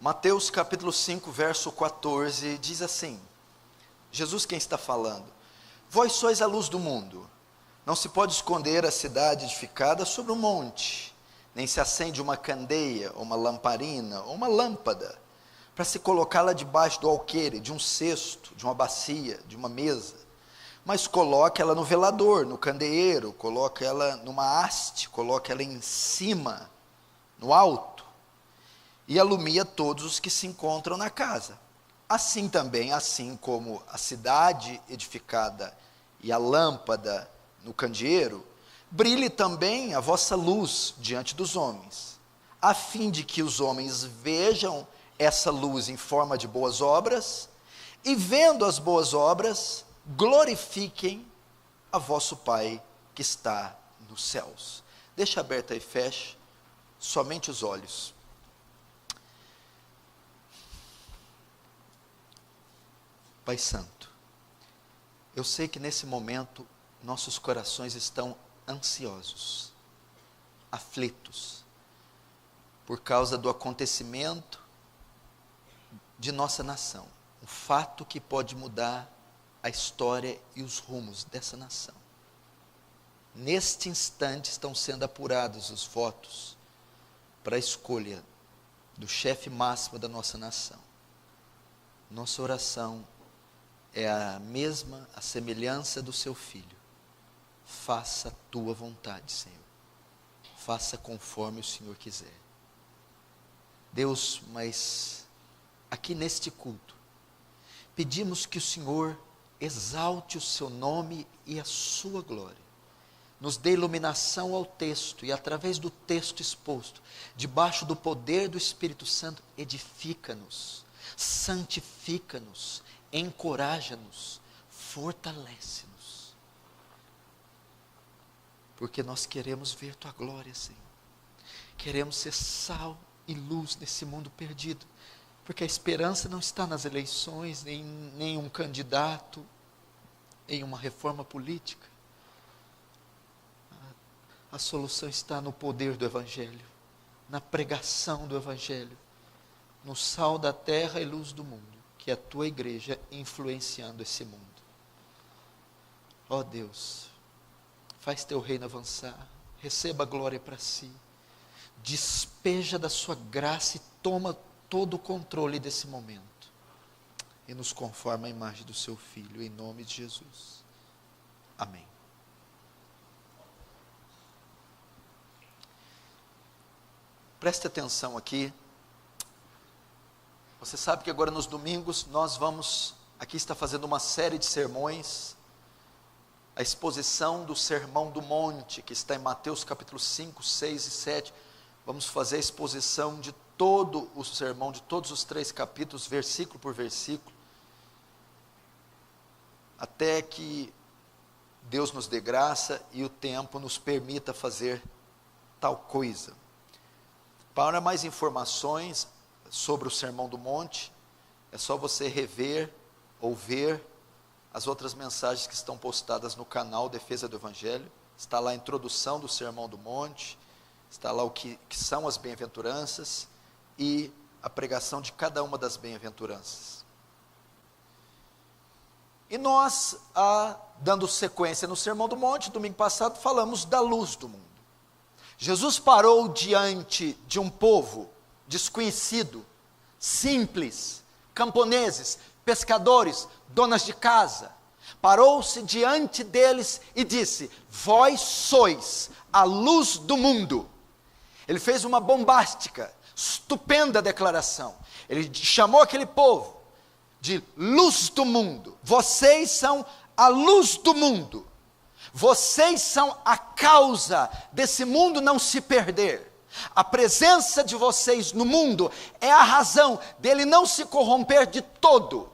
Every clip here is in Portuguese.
Mateus capítulo 5, verso 14, diz assim, Jesus quem está falando: vós sois a luz do mundo, não se pode esconder a cidade edificada sobre um monte, nem se acende uma candeia, ou uma lamparina, ou uma lâmpada, para se colocá-la debaixo do alqueire, de um cesto, de uma bacia, de uma mesa, mas coloca ela no velador, no candeeiro, coloca ela numa haste, coloca ela em cima, no alto, e alumia todos os que se encontram na casa. Assim também, assim como a cidade edificada e a lâmpada no candeeiro, brilhe também a vossa luz diante dos homens, a fim de que os homens vejam essa luz em forma de boas obras, e vendo as boas obras, glorifiquem a vosso Pai que está nos céus. Deixa aberta e feche somente os olhos. Pai Santo, eu sei que nesse momento nossos corações estão ansiosos, aflitos, por causa do acontecimento de nossa nação, um fato que pode mudar a história e os rumos dessa nação. Neste instante estão sendo apurados os votos para a escolha do chefe máximo da nossa nação. Nossa oração é a mesma, a semelhança do seu Filho. Faça a tua vontade, Senhor. Faça conforme o Senhor quiser. Deus, mas aqui neste culto, pedimos que o Senhor exalte o seu nome e a sua glória. Nos dê iluminação ao texto e através do texto exposto, debaixo do poder do Espírito Santo, edifica-nos, santifica-nos, encoraja-nos, fortalece-nos, porque nós queremos ver tua glória, Senhor. Queremos ser sal e luz nesse mundo perdido, porque a esperança não está nas eleições, nem em um candidato, em uma reforma política. A solução está no poder do Evangelho, na pregação do Evangelho, no sal da terra e luz do mundo, que é a tua igreja influenciando esse mundo. Ó Deus, faz teu reino avançar, receba a glória para si, despeja da sua graça e toma todo o controle desse momento, e nos conforma à imagem do seu Filho, em nome de Jesus. Amém. Preste atenção aqui. Você sabe que agora nos domingos nós vamos, aqui está fazendo uma série de sermões, a exposição do Sermão do Monte, que está em Mateus capítulo 5, 6 e 7, vamos fazer a exposição de todo o sermão, de todos os 3 capítulos, versículo por versículo, até que Deus nos dê graça e o tempo nos permita fazer tal coisa. Para mais informações sobre o Sermão do Monte, é só você rever ou ver as outras mensagens que estão postadas no canal Defesa do Evangelho. Está lá a introdução do Sermão do Monte, está lá o que são as bem-aventuranças e a pregação de cada uma das bem-aventuranças. E nós, dando sequência no Sermão do Monte, domingo passado falamos da luz do mundo. Jesus parou diante de um povo desconhecido, simples, camponeses, pescadores, donas de casa. Parou-se diante deles e disse: vós sois a luz do mundo. Ele fez uma bombástica, estupenda declaração. Ele chamou aquele povo de luz do mundo. Vocês são a luz do mundo. Vocês são a causa desse mundo não se perder. A presença de vocês no mundo é a razão dele não se corromper de todo.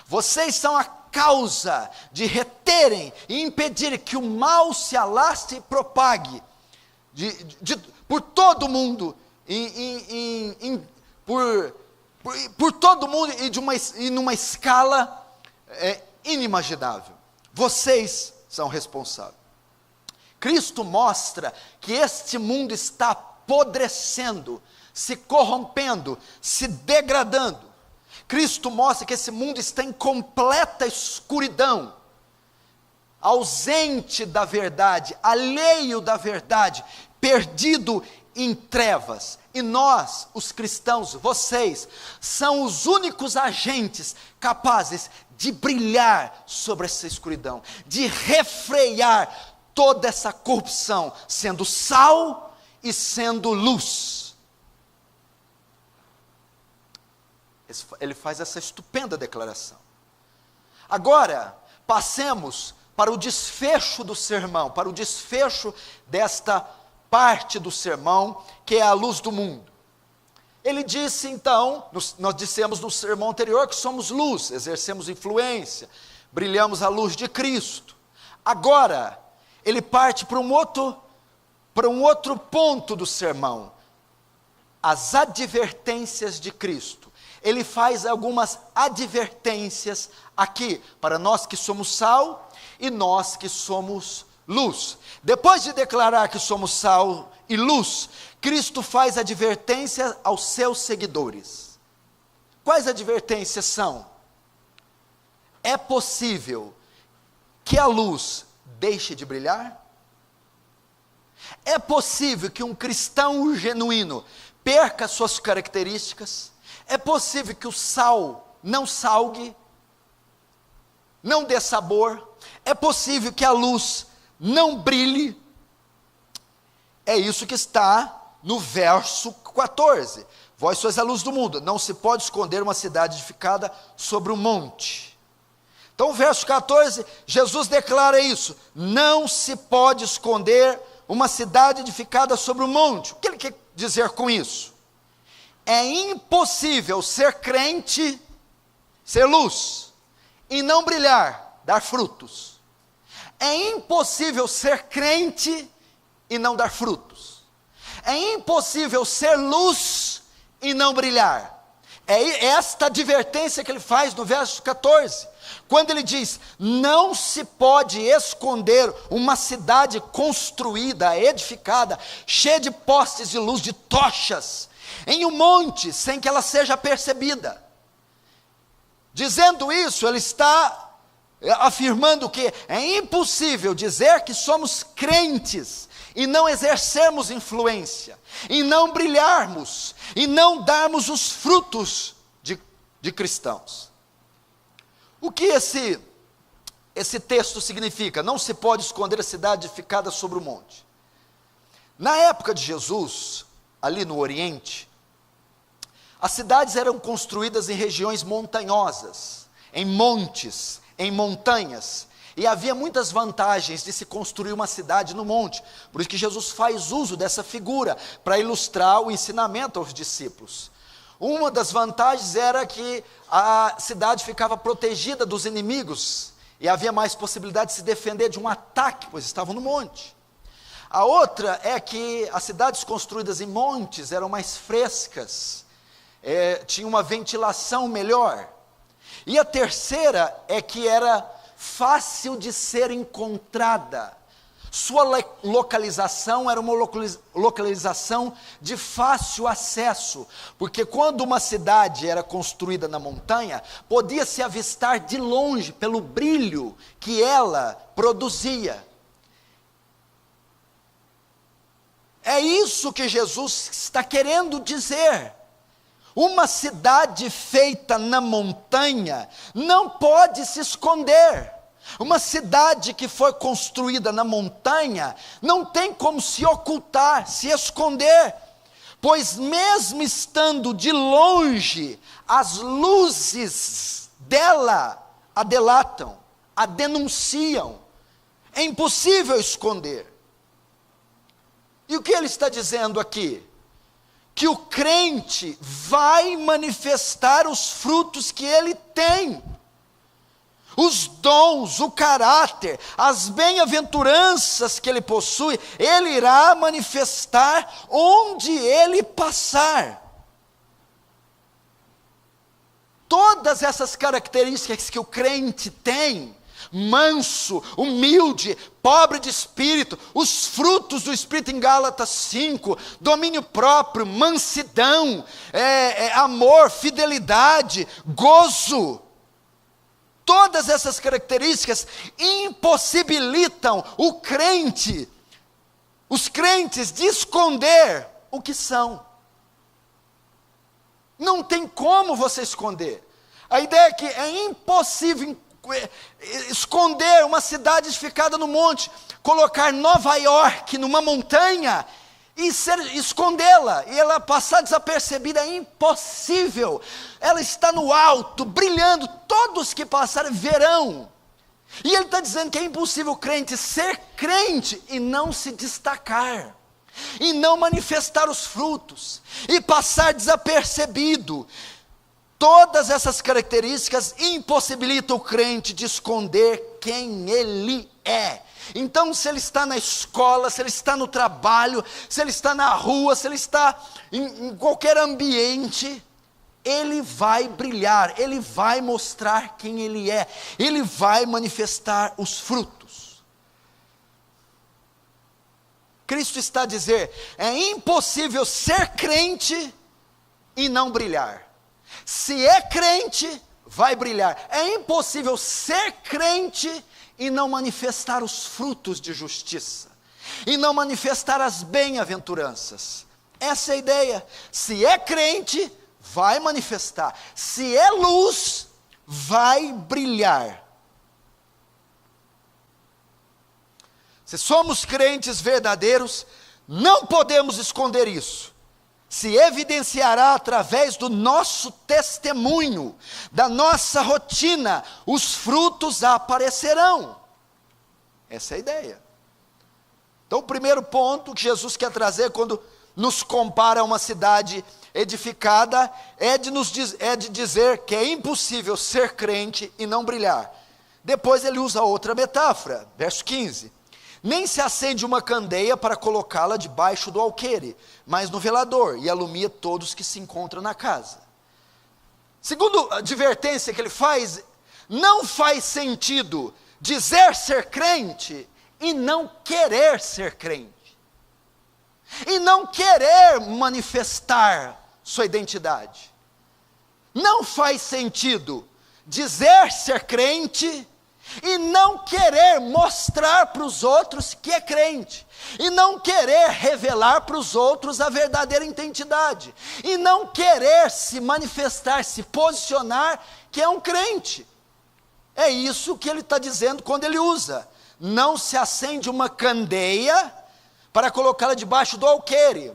Vocês são a causa de reterem e impedir que o mal se alastre e propague por todo o mundo, por todo o mundo e numa escala inimaginável. Vocês são responsáveis. Cristo mostra que este mundo está apodrecendo, se corrompendo, se degradando. Cristo mostra que esse mundo está em completa escuridão, ausente da verdade, alheio da verdade, perdido em trevas. E nós, os cristãos, vocês, são os únicos agentes capazes de brilhar sobre essa escuridão, de refrear toda essa corrupção, sendo sal e sendo luz. Ele faz essa estupenda declaração. Agora, passemos para o desfecho do sermão, para o desfecho desta parte do sermão, que é a luz do mundo. Ele disse então, nós dissemos no sermão anterior que somos luz, exercemos influência, brilhamos a luz de Cristo. Agora, ele parte para um outro ponto do sermão, as advertências de Cristo. Ele faz algumas advertências aqui, para nós que somos sal e nós que somos luz. Depois de declarar que somos sal e luz, Cristo faz advertência aos seus seguidores. Quais advertências são? É possível que a luz deixe de brilhar? É possível que um cristão genuíno perca suas características? É possível que o sal não salgue, não dê sabor? É possível que a luz não brilhe? É isso que está no verso 14. Vós sois a luz do mundo, não se pode esconder uma cidade edificada sobre um monte. Então, o verso 14, Jesus declara isso: não se pode esconder uma cidade edificada sobre um monte. O que ele quer dizer com isso? É impossível ser crente, ser luz, e não brilhar, dar frutos. É impossível ser crente e não dar frutos. É impossível ser luz e não brilhar. É esta advertência que ele faz no verso 14, quando ele diz: não se pode esconder uma cidade construída, edificada, cheia de postes de luz, de tochas, em um monte, sem que ela seja percebida. Dizendo isso, ele está afirmando que é impossível dizer que somos crentes e não exercermos influência, e não brilharmos, e não darmos os frutos de cristãos. O que esse texto significa? Não se pode esconder a cidade edificada sobre o monte. Na época de Jesus, ali no Oriente, as cidades eram construídas em regiões montanhosas, em montes, em montanhas, e havia muitas vantagens de se construir uma cidade no monte. Por isso que Jesus faz uso dessa figura, para ilustrar o ensinamento aos discípulos. Uma das vantagens era que a cidade ficava protegida dos inimigos, e havia mais possibilidade de se defender de um ataque, pois estavam no monte. A outra é que as cidades construídas em montes eram mais frescas, tinha uma ventilação melhor. E a terceira é que era fácil de ser encontrada. Sua localização era uma localização de fácil acesso, porque quando uma cidade era construída na montanha, podia-se avistar de longe pelo brilho que ela produzia. É isso que Jesus está querendo dizer. Uma cidade feita na montanha não pode se esconder. Uma cidade que foi construída na montanha não tem como se ocultar, se esconder, pois mesmo estando de longe, as luzes dela a delatam, a denunciam. É impossível esconder. E o que ele está dizendo aqui? Que o crente vai manifestar os frutos que ele tem, os dons, o caráter, as bem-aventuranças que ele possui, ele irá manifestar onde ele passar. Todas essas características que o crente tem, manso, humilde, pobre de espírito, os frutos do Espírito em Gálatas 5, domínio próprio, mansidão, amor, fidelidade, gozo. Todas essas características impossibilitam os crentes de esconder o que são. Não tem como você esconder. A ideia é que é impossível esconder uma cidade edificada no monte, colocar Nova York numa montanha e escondê-la, e ela passar desapercebida. É impossível. Ela está no alto, brilhando, todos que passarem verão. E ele está dizendo que é impossível o crente ser crente e não se destacar, e não manifestar os frutos, e passar desapercebido. Todas essas características impossibilitam o crente de esconder quem ele é. Então, se ele está na escola, se ele está no trabalho, se ele está na rua, se ele está em qualquer ambiente, ele vai brilhar, ele vai mostrar quem ele é, ele vai manifestar os frutos. Cristo está a dizer, é impossível ser crente e não brilhar. Se é crente, vai brilhar. É impossível ser crente e não manifestar os frutos de justiça, e não manifestar as bem-aventuranças. Essa é a ideia. Se é crente, vai manifestar. Se é luz, vai brilhar. Se somos crentes verdadeiros, não podemos esconder isso. Se evidenciará através do nosso testemunho, da nossa rotina, os frutos aparecerão. Essa é a ideia. Então, o primeiro ponto que Jesus quer trazer quando nos compara a uma cidade edificada é de dizer que é impossível ser crente e não brilhar. Depois ele usa outra metáfora, verso 15. Nem se acende uma candeia para colocá-la debaixo do alqueire, mas no velador, e alumia todos que se encontram na casa. Segundo a advertência que ele faz, não faz sentido dizer ser crente e não querer ser crente, e não querer manifestar sua identidade. Não faz sentido dizer ser crente e não querer mostrar para os outros que é crente, e não querer revelar para os outros a verdadeira identidade, e não querer se manifestar, se posicionar que é um crente. É isso que ele está dizendo quando ele usa, não se acende uma candeia para colocá-la debaixo do alqueire.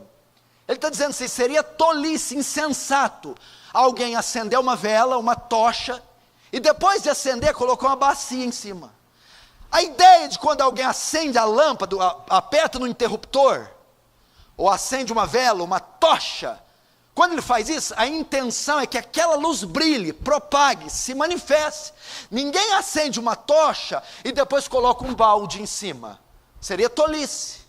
Ele está dizendo assim, seria tolice, insensato, alguém acender uma vela, uma tocha, e depois de acender, colocar uma bacia em cima. A ideia de quando alguém acende a lâmpada, aperta no interruptor, ou acende uma vela, uma tocha, quando ele faz isso, a intenção é que aquela luz brilhe, propague, se manifeste. Ninguém acende uma tocha e depois coloca um balde em cima. Seria tolice.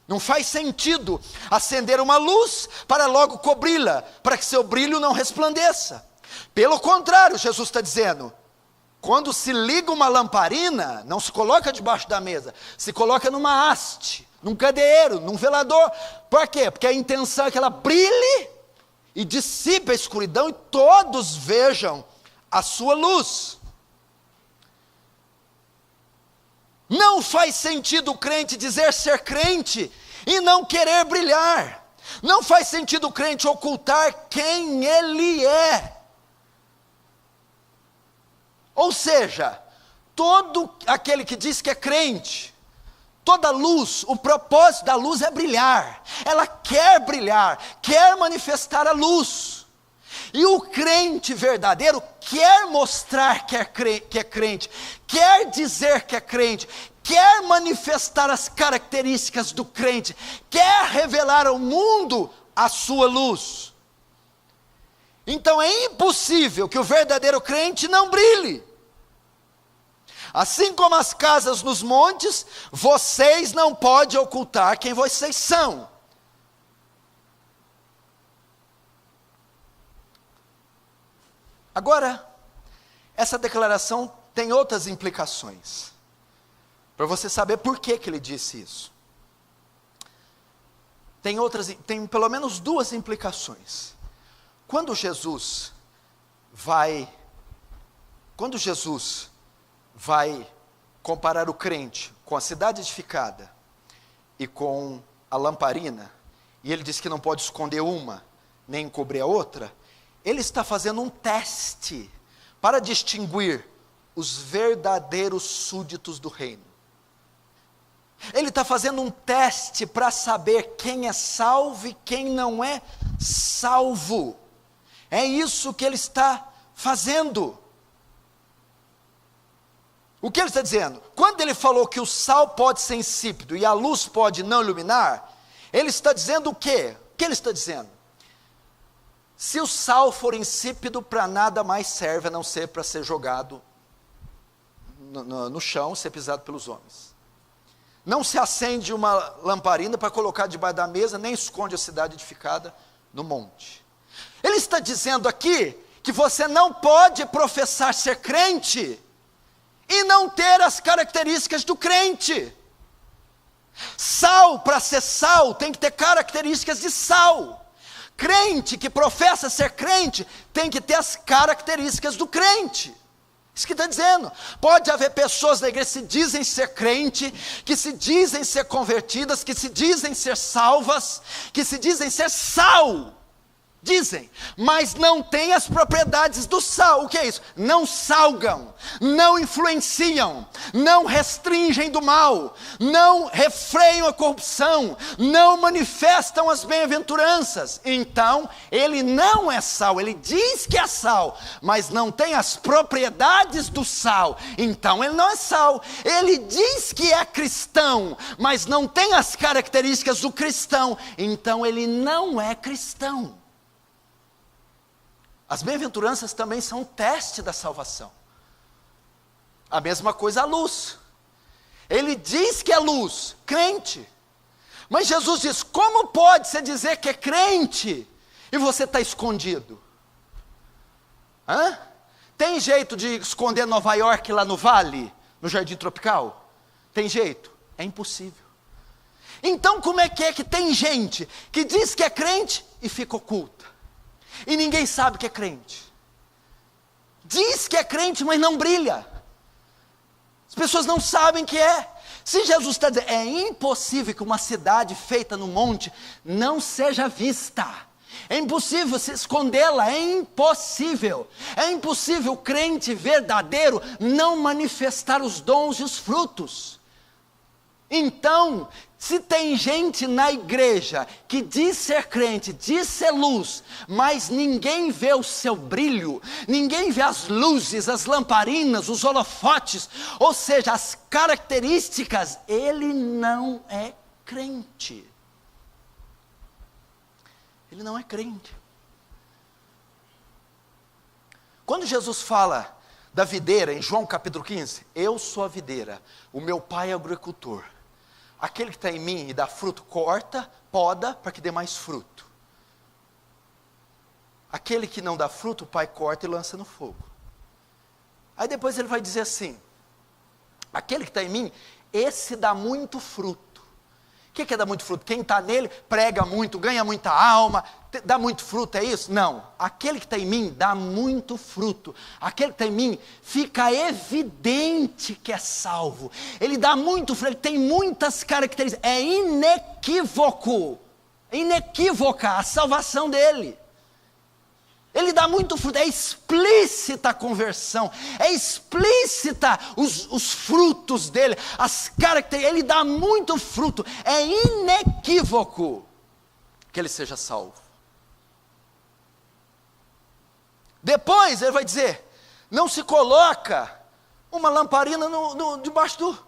Não faz sentido acender uma luz para logo cobri-la, para que seu brilho não resplandeça. Pelo contrário, Jesus está dizendo, quando se liga uma lamparina, não se coloca debaixo da mesa, se coloca numa haste, num candeeiro, num velador. Por quê? Porque a intenção é que ela brilhe e dissipe a escuridão e todos vejam a sua luz. Não faz sentido o crente dizer ser crente e não querer brilhar. Não faz sentido o crente ocultar quem ele é. Ou seja, todo aquele que diz que é crente, toda luz, o propósito da luz é brilhar. Ela quer brilhar, quer manifestar a luz. E o crente verdadeiro quer mostrar que é crente, quer dizer que é crente, quer manifestar as características do crente, quer revelar ao mundo a sua luz. Então é impossível que o verdadeiro crente não brilhe. Assim como as casas nos montes, vocês não podem ocultar quem vocês são. Agora, essa declaração tem outras implicações, para você saber por que ele disse isso. Tem pelo menos duas implicações. Quando Jesus vai comparar o crente com a cidade edificada e com a lamparina, e ele diz que não pode esconder uma, nem encobrir a outra, ele está fazendo um teste para distinguir os verdadeiros súditos do reino. Ele está fazendo um teste para saber quem é salvo e quem não é salvo. É isso que ele está fazendo. O que ele está dizendo? Quando ele falou que o sal pode ser insípido e a luz pode não iluminar, ele está dizendo o quê? O que ele está dizendo? Se o sal for insípido, para nada mais serve a não ser para ser jogado no chão, ser pisado pelos homens. Não se acende uma lamparina para colocar debaixo da mesa, nem esconde a cidade edificada no monte. Ele está dizendo aqui que você não pode professar ser crente e não ter as características do crente. Sal, para ser sal, tem que ter características de sal. Crente que professa ser crente tem que ter as características do crente. Isso que está dizendo. Pode haver pessoas na igreja que se dizem ser crente, que se dizem ser convertidas, que se dizem ser salvas, que se dizem ser sal. Dizem, mas não têm as propriedades do sal. O que é isso? Não salgam, não influenciam, não restringem do mal, não refreiam a corrupção, não manifestam as bem-aventuranças. Então, ele não é sal. Ele diz que é sal, mas não tem as propriedades do sal. Então, ele não é sal. Ele diz que é cristão, mas não tem as características do cristão. Então, ele não é cristão. As bem-aventuranças também são um teste da salvação. A mesma coisa a luz. Ele diz que é luz, crente. Mas Jesus diz, como pode você dizer que é crente e você está escondido? Tem jeito de esconder Nova York lá no vale, no Jardim Tropical? Tem jeito? É impossível. Então como é que tem gente que diz que é crente e fica oculta? E ninguém sabe que é crente. Diz que é crente, mas não brilha. As pessoas não sabem que é. Se Jesus está dizendo, é impossível que uma cidade feita no monte não seja vista. É impossível se escondê-la, é impossível. É impossível o crente verdadeiro não manifestar os dons e os frutos. Então, se tem gente na igreja que diz ser crente, diz ser luz, mas ninguém vê o seu brilho, ninguém vê as luzes, as lamparinas, os holofotes, ou seja, as características, ele não é crente. Ele não é crente. Quando Jesus fala da videira, em João capítulo 15, eu sou a videira, o meu pai é agricultor. Aquele que está em mim e dá fruto, corta, poda, para que dê mais fruto. Aquele que não dá fruto, o pai corta e lança no fogo. Aí depois ele vai dizer assim, aquele que está em mim, esse dá muito fruto. O que é dar muito fruto? Quem está nele, prega muito, ganha muita alma, dá muito fruto, é isso? Não, aquele que está em mim, dá muito fruto. Aquele que está em mim, fica evidente que é salvo. Ele dá muito fruto, ele tem muitas características, é inequívoco, inequívoca a salvação dele. Ele dá muito fruto, é explícita a conversão, é explícita os frutos dele, as características, ele dá muito fruto, é inequívoco que ele seja salvo. Depois ele vai dizer, não se coloca uma lamparina debaixo do...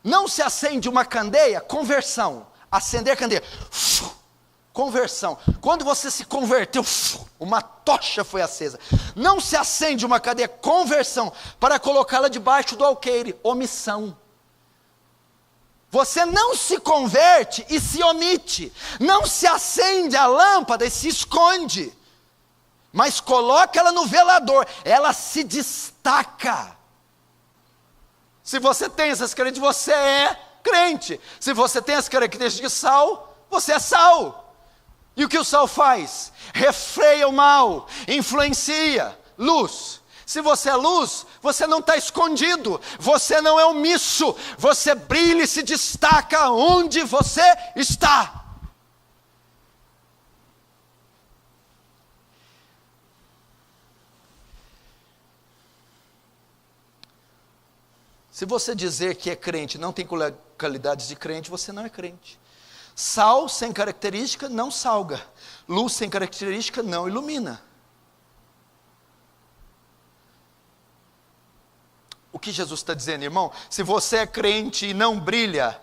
Não se acende uma candeia, conversão, acender a candeia... Conversão, quando você se converteu, uma tocha foi acesa. Não se acende uma cadeia, conversão, para colocá-la debaixo do alqueire, omissão. Você não se converte e se omite. Não se acende a lâmpada e se esconde. mas coloca ela no velador, ela se destaca. Se você tem essas características, você é crente. Se você tem as características de sal, você é sal. E o que o sal faz? Refreia o mal, influencia, luz. Se você é luz, você não está escondido, você não é omisso, você brilha e se destaca onde você está. Se você dizer que é crente, não tem qualidades de crente, você não é crente. Sal sem característica não salga. Luz sem característica não ilumina. O que Jesus está dizendo, irmão? Se você é crente e não brilha,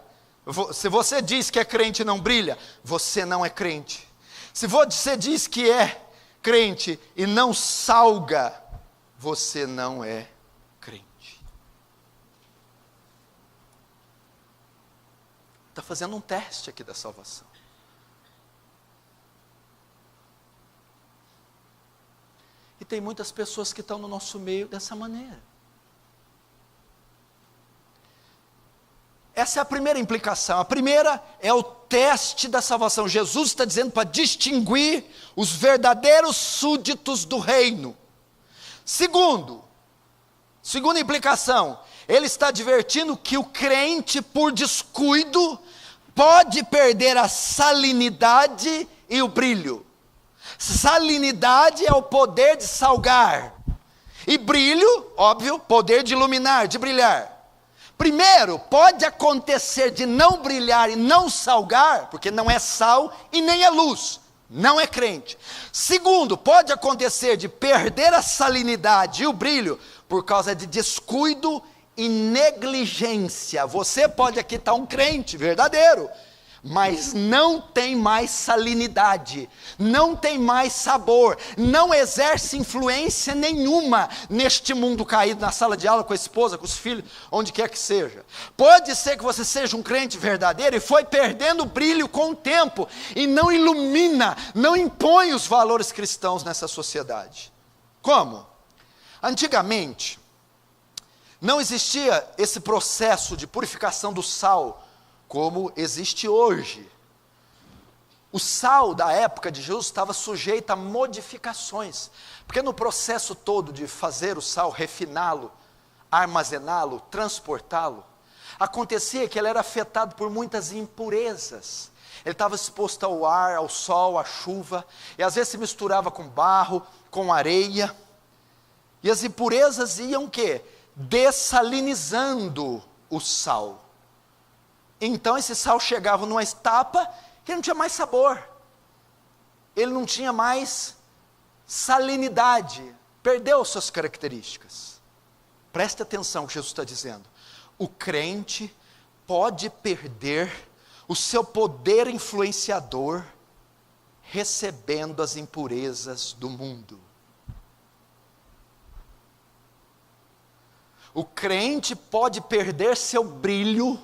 se você diz que é crente e não brilha, você não é crente. Se você diz que é crente e não salga, você não é crente. Está fazendo um teste aqui da salvação. E tem muitas pessoas que estão no nosso meio dessa maneira. Essa é a primeira implicação. A primeira é o teste da salvação. Jesus está dizendo para distinguir os verdadeiros súditos do reino. Segunda implicação, ele está advertindo que o crente, por descuido, pode perder a salinidade e o brilho. Salinidade é o poder de salgar. E brilho, óbvio, poder de iluminar, de brilhar. Primeiro, pode acontecer de não brilhar e não salgar, porque não é sal e nem é luz, não é crente. Segundo, pode acontecer de perder a salinidade e o brilho, por causa de descuido e negligência. Você pode aqui estar um crente verdadeiro, mas não tem mais salinidade, não tem mais sabor, não exerce influência nenhuma neste mundo caído, na sala de aula, com a esposa, com os filhos, onde quer que seja. Pode ser que você seja um crente verdadeiro e foi perdendo o brilho com o tempo, e não ilumina, não impõe os valores cristãos nessa sociedade. Como? Antigamente, não existia esse processo de purificação do sal, como existe hoje. O sal da época de Jesus estava sujeito a modificações, porque no processo todo de fazer o sal, refiná-lo, armazená-lo, transportá-lo, acontecia que ele era afetado por muitas impurezas. Ele estava exposto ao ar, ao sol, à chuva, e às vezes se misturava com barro, com areia, e as impurezas iam o quê? Dessalinizando o sal. Então esse sal chegava numa etapa que ele não tinha mais sabor, ele não tinha mais salinidade, perdeu suas características. Preste atenção no que Jesus está dizendo. O crente pode perder o seu poder influenciador recebendo as impurezas do mundo. O crente pode perder seu brilho,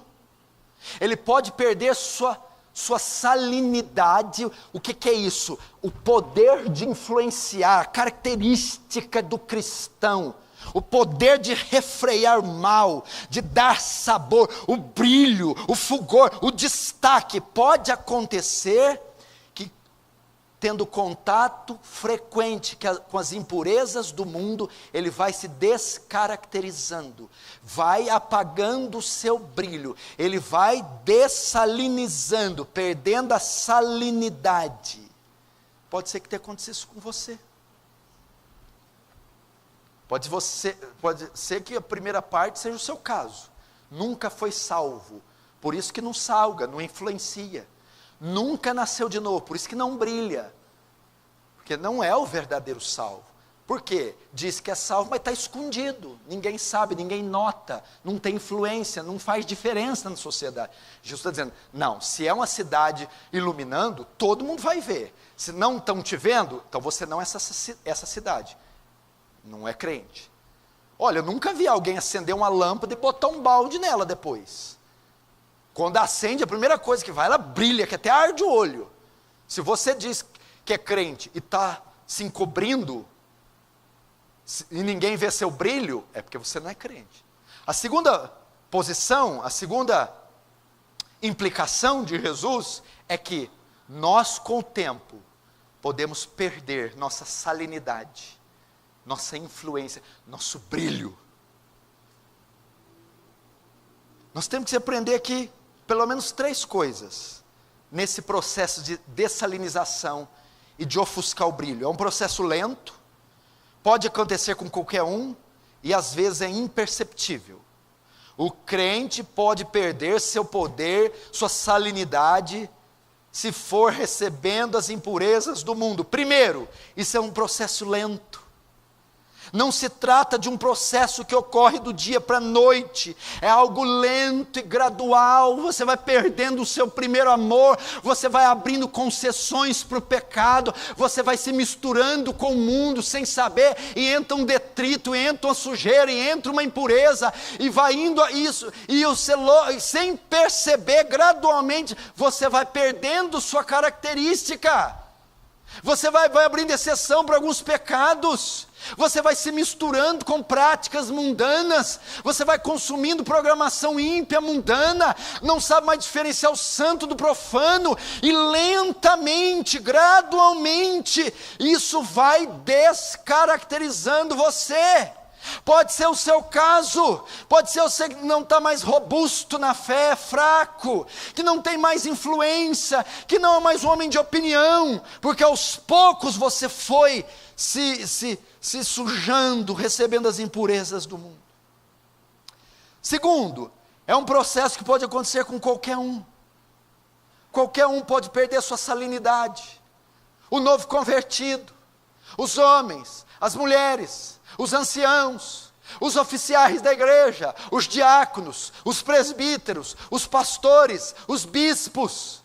ele pode perder sua salinidade. O que é isso? O poder de influenciar, característica do cristão, o poder de refrear o mal, de dar sabor, o brilho, o fulgor, o destaque. Pode acontecer que, tendo contato frequente com as impurezas do mundo, ele vai se descaracterizando, vai apagando o seu brilho, ele vai dessalinizando, perdendo a salinidade. Pode ser que tenha acontecido isso com você. Pode ser que a primeira parte seja o seu caso. Nunca foi salvo, por isso que não salga, não influencia. Nunca nasceu de novo, por isso que não brilha. Porque não é o verdadeiro salvo. Por quê? Diz que é salvo, mas está escondido. Ninguém sabe, ninguém nota, não tem influência, não faz diferença na sociedade. Jesus está dizendo, não, se é uma cidade iluminando, todo mundo vai ver. Se não estão te vendo, então você não é essa cidade. Não é crente. Olha, eu nunca vi alguém acender uma lâmpada e botar um balde nela depois. Quando acende, a primeira coisa que vai, ela brilha, que até arde o olho. Se você diz que é crente e está se encobrindo, e ninguém vê seu brilho, é porque você não é crente. A segunda posição, a segunda implicação de Jesus é que nós, com o tempo, podemos perder nossa salinidade, nossa influência, nosso brilho. Nós temos que aprender aqui pelo menos 3 coisas nesse processo de dessalinização e de ofuscar o brilho. É um processo lento, pode acontecer com qualquer um e às vezes é imperceptível. O crente pode perder seu poder, sua salinidade, se for recebendo as impurezas do mundo. Primeiro, isso é um processo lento. Não se trata de um processo que ocorre do dia para a noite, é algo lento e gradual. Você vai perdendo o seu primeiro amor, você vai abrindo concessões para o pecado, você vai se misturando com o mundo sem saber, e entra um detrito, e entra uma sujeira, e entra uma impureza, e vai indo a isso, e você, sem perceber, gradualmente, você vai perdendo sua característica, você vai abrindo exceção para alguns pecados, você vai se misturando com práticas mundanas, você vai consumindo programação ímpia, mundana, não sabe mais diferenciar o santo do profano, e lentamente, gradualmente, isso vai descaracterizando você. Pode ser o seu caso, pode ser você que não está mais robusto na fé, fraco, que não tem mais influência, que não é mais um homem de opinião, porque aos poucos você foi se sujando, recebendo as impurezas do mundo. Segundo, é um processo que pode acontecer com qualquer um. Qualquer um pode perder sua salinidade. O novo convertido, os homens, as mulheres, os anciãos, os oficiais da igreja, os diáconos, os presbíteros, os pastores, os bispos.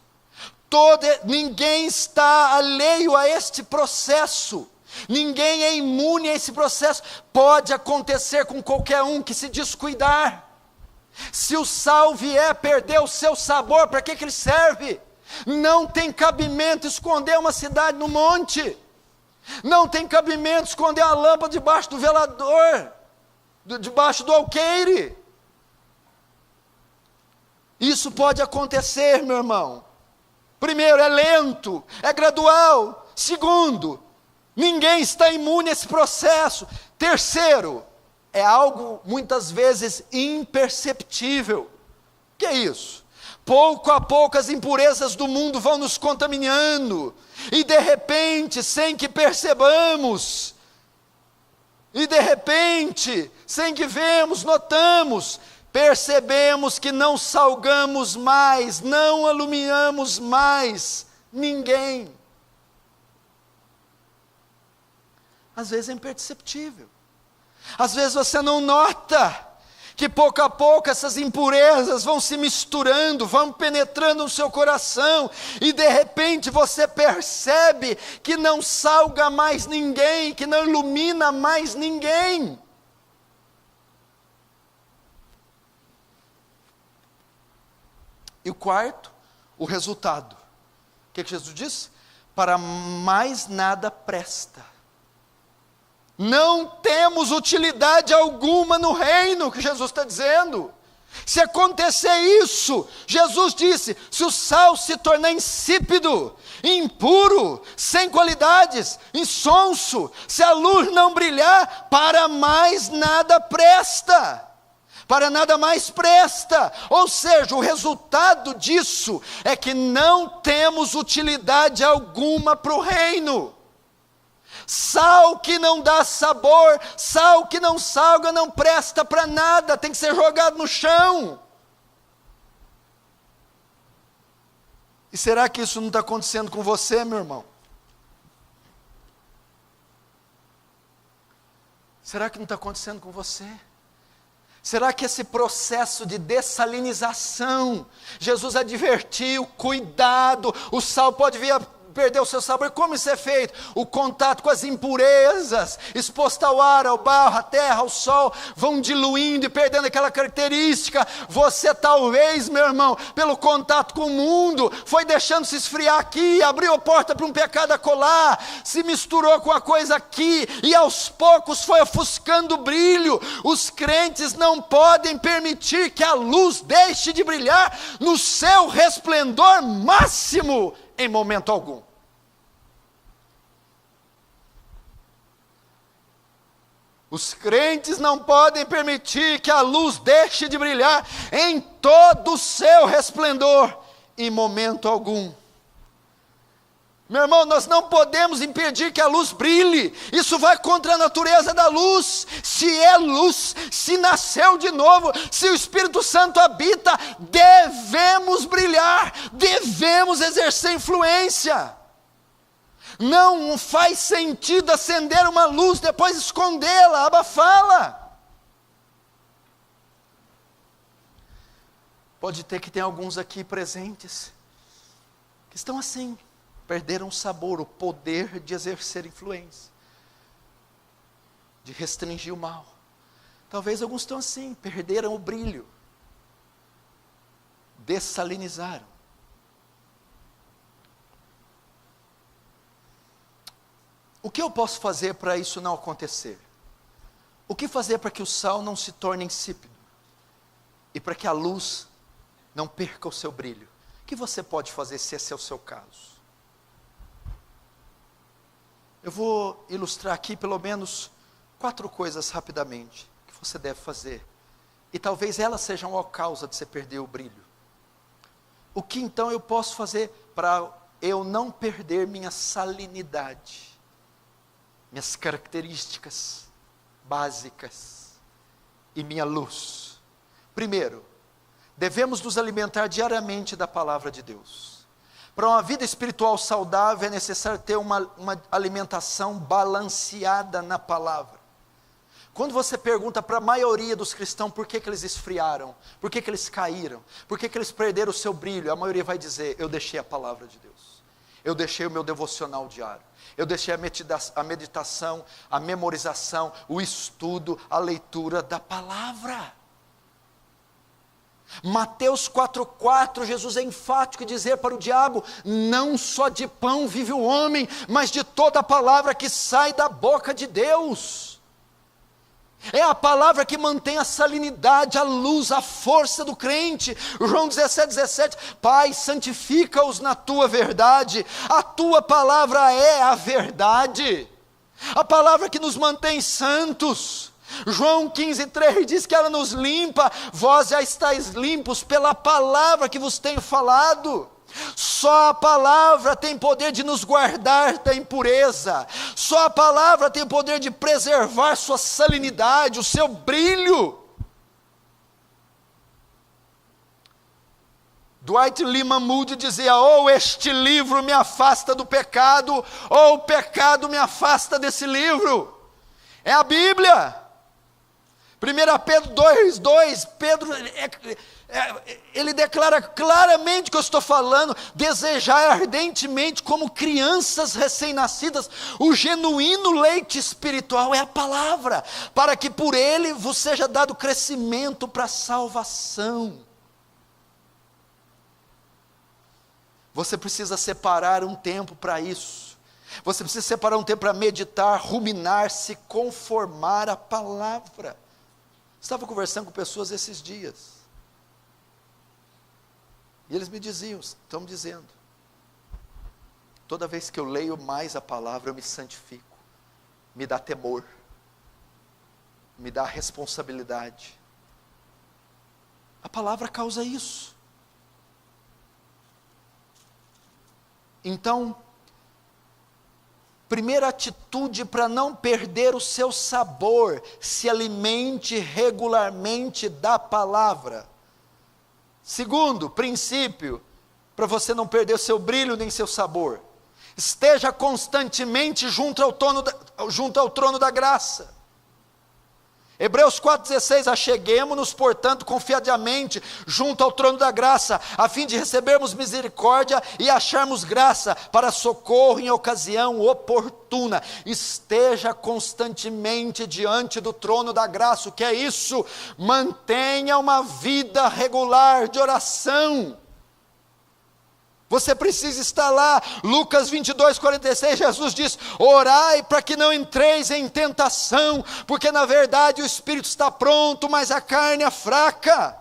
Ninguém está alheio a este processo. Ninguém é imune a esse processo. Pode acontecer com qualquer um que se descuidar. Se o sal vier perder o seu sabor, para que ele serve? Não tem cabimento esconder uma cidade no monte. Não tem cabimento esconder a lâmpada debaixo do velador, debaixo do alqueire. Isso pode acontecer, meu irmão. Primeiro, é lento, é gradual. Segundo, ninguém está imune a esse processo. Terceiro, é algo muitas vezes imperceptível. O que é isso? Pouco a pouco as impurezas do mundo vão nos contaminando, e de repente, sem que percebamos, e de repente, sem que vemos, notamos, percebemos que não salgamos mais, não iluminamos mais ninguém. Às vezes é imperceptível, às vezes você não nota, que pouco a pouco essas impurezas vão se misturando, vão penetrando no seu coração, e de repente você percebe que não salga mais ninguém, que não ilumina mais ninguém. E o quarto, o resultado. O que Jesus disse? Para mais nada presta. Não temos utilidade alguma no reino, que Jesus está dizendo. Se acontecer isso, Jesus disse, se o sal se tornar insípido, impuro, sem qualidades, insonso, se a luz não brilhar, para mais nada presta. Para nada mais presta. Ou seja, o resultado disso é que não temos utilidade alguma para o reino. Sal que não dá sabor, sal que não salga, não presta para nada, tem que ser jogado no chão. E será que isso não está acontecendo com você, meu irmão? Será que não está acontecendo com você? Será que esse processo de dessalinização, Jesus advertiu, cuidado, o sal pode vir a perder o seu sabor. Como isso é feito? O contato com as impurezas, exposto ao ar, ao barro, à terra, ao sol, vão diluindo e perdendo aquela característica. Você talvez, meu irmão, pelo contato com o mundo, foi deixando se esfriar aqui, abriu a porta para um pecado acolá, se misturou com a coisa aqui, e aos poucos foi ofuscando o brilho. Os crentes não podem permitir que a luz deixe de brilhar no seu resplendor máximo em momento algum. Os crentes não podem permitir que a luz deixe de brilhar em todo o seu resplendor em momento algum. Meu irmão, nós não podemos impedir que a luz brilhe. Isso vai contra a natureza da luz. Se é luz, se nasceu de novo, se o Espírito Santo habita, devemos brilhar, devemos exercer influência. Não faz sentido acender uma luz, depois escondê-la, abafá-la. Pode ter que tem alguns aqui presentes que estão assim, perderam o sabor, o poder de exercer influência, de restringir o mal. Talvez alguns estão assim, perderam o brilho, dessalinizaram. O que eu posso fazer para isso não acontecer? O que fazer para que o sal não se torne insípido? E para que a luz não perca o seu brilho? O que você pode fazer se esse é o seu caso? Eu vou ilustrar aqui pelo menos 4 coisas rapidamente que você deve fazer. E talvez elas sejam a causa de você perder o brilho. O que então eu posso fazer para eu não perder minha salinidade? Minhas características básicas e minha luz. Primeiro, devemos nos alimentar diariamente da palavra de Deus. Para uma vida espiritual saudável é necessário ter uma alimentação balanceada na palavra. Quando você pergunta para a maioria dos cristãos por que eles esfriaram, por que eles caíram, por que eles perderam o seu brilho, a maioria vai dizer: eu deixei a palavra de Deus, eu deixei o meu devocional diário, eu deixei a meditação, a memorização, o estudo, a leitura da palavra. Mateus 4,4, Jesus é enfático em dizer para o diabo: não só de pão vive o homem, mas de toda a palavra que sai da boca de Deus. É a palavra que mantém a salinidade, a luz, a força do crente. João 17,17, Pai, santifica-os na tua verdade, a tua palavra é a verdade, a palavra que nos mantém santos. João 15,3 diz que ela nos limpa, vós já estáis limpos pela palavra que vos tenho falado. Só a palavra tem poder de nos guardar da impureza, só a palavra tem poder de preservar sua salinidade, o seu brilho. Dwight Lyman Moody dizia: ou este livro me afasta do pecado, ou o pecado me afasta desse livro. É a Bíblia. 1 Pedro 2,2, Pedro, ele declara claramente que eu estou falando: desejar ardentemente como crianças recém-nascidas, o genuíno leite espiritual é a palavra, para que por ele vos seja dado crescimento para a salvação. Você precisa separar um tempo para isso. Você precisa separar um tempo para meditar, ruminar, se conformar à palavra. Estava conversando com pessoas esses dias, e eles me diziam, estão me dizendo: toda vez que eu leio mais a palavra eu me santifico, me dá temor, me dá responsabilidade. A palavra causa isso. Então, primeira atitude para não perder o seu sabor: se alimente regularmente da palavra. Segundo princípio, para você não perder o seu brilho nem seu sabor: esteja constantemente junto ao trono da graça. Hebreus 4,16, acheguemo-nos, portanto, confiadamente, junto ao trono da graça, a fim de recebermos misericórdia e acharmos graça para socorro em ocasião oportuna. Esteja constantemente diante do trono da graça. O que é isso? Mantenha uma vida regular de oração. Você precisa estar lá. Lucas 22:46, Jesus diz: orai para que não entreis em tentação, porque na verdade o espírito está pronto, mas a carne é fraca.